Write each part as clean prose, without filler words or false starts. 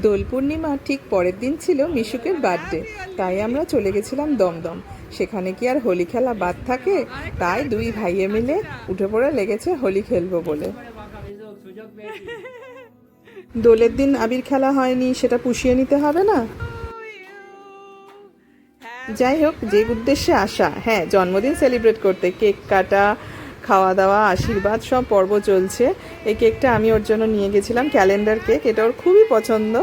দোল পূর্ণিমার ঠিক পরের দিন ছিল মিশুকের বার্থডে, তাই আমরা চলে গেছিলাম দমদম। সেখানে কি আর হোলি খেলা বাদ থাকে? তাই দুই ভাইয়ে মিলে উঠে পড়ে লেগেছে হোলি খেলবো বলে। দোলের দিন আবির খেলা হয়নি, সেটা পুষিয়ে নিতে হবে না? যাই হোক, যে উদ্দেশ্যে আসা, হ্যাঁ, জন্মদিন সেলিব্রেট করতে, কেক কাটা, খাওয়া দাওয়া, আশীর্বাদ সব পর্ব চলছে। এই কেকটা আমি ওর জন্য নিয়ে গেছিলাম, ক্যালেন্ডার কেক, এটা ওর খুবই পছন্দ।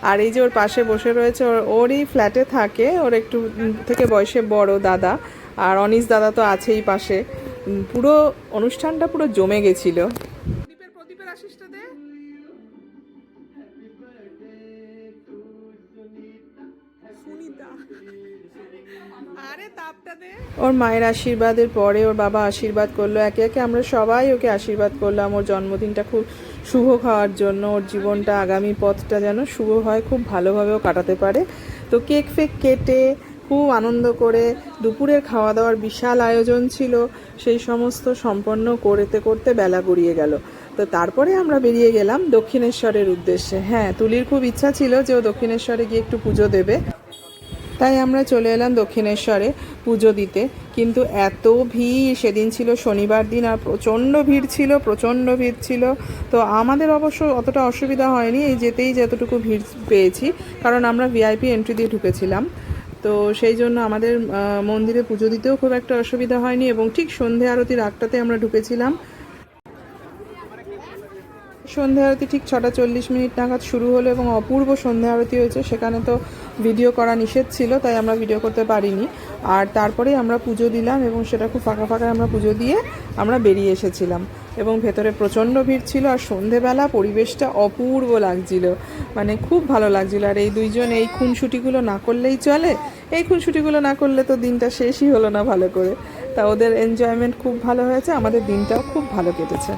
আর এই যে ওর পাশে বসে রয়েছে, ওরই ফ্ল্যাটে থাকে, ওর একটু থেকে বয়সে বড় দাদা, আর অনিস দাদা তো আছেই পাশে। পুরো অনুষ্ঠানটা পুরো জমে গেছিল। প্রদীপের আশিসটা দে। ওর মায়ের আশীর্বাদের পরে ওর বাবা আশীর্বাদ করলো, একে একে আমরা সবাই ওকে আশীর্বাদ করলাম ওর জন্মদিনটা খুব শুভ খাওয়ার জন্য, ওর জীবনটা আগামী পথটা যেন শুভ হয়, খুব ভালোভাবেও কাটাতে পারে। তো কেক ফেক কেটে খুব আনন্দ করে দুপুরের খাওয়া দাওয়ার বিশাল আয়োজন ছিল, সেই সমস্ত সম্পন্ন করতে করতে বেলা গড়িয়ে গেল। তো তারপরে আমরা বেরিয়ে গেলাম দক্ষিণেশ্বরের উদ্দেশ্যে। হ্যাঁ, তুলির খুব ইচ্ছা ছিল যে ও দক্ষিণেশ্বরে গিয়ে একটু পুজো দেবে, তাই আমরা চলে এলাম দক্ষিণেশ্বরে পুজো দিতে। কিন্তু এত ভিড়, সেদিন ছিল শনিবার দিন, আর প্রচণ্ড ভিড় ছিল। তো আমাদের অবশ্য অতটা অসুবিধা হয়নি, এই যেতেই যতটুকু ভিড় পেয়েছি, কারণ আমরা ভিআইপি এন্ট্রি দিয়ে ঢুকেছিলাম। তো সেই জন্য আমাদের মন্দিরে পুজো দিতেও খুব একটা অসুবিধা হয়নি, এবং ঠিক সন্ধে আরতির আগটাতে আমরা ঢুকেছিলাম। সন্ধে আরতি ঠিক 6:40 নাগাদ শুরু হলো, এবং অপূর্ব সন্ধে আরতি হয়েছে। সেখানে তো ভিডিও করা নিষেধ ছিল, তাই আমরা ভিডিও করতে পারিনি। আর তারপরেই আমরা পুজো দিলাম, এবং সেটা খুব ফাঁকা ফাঁকায় আমরা পুজো দিয়ে আমরা বেরিয়ে এসেছিলাম। এবং ভেতরে প্রচণ্ড ভিড় ছিল, আর সন্ধেবেলা পরিবেশটা অপূর্ব লাগছিল, মানে খুব ভালো লাগছিল। আর এই দুইজন এই খুনসুটিগুলো না করলেই চলে, এই খুনসুটিগুলো না করলে তো দিনটা শেষই হলো না ভালো করে। তা ওদের এনজয়মেন্ট খুব ভালো হয়েছে, আমাদের দিনটাও খুব ভালো কেটেছে।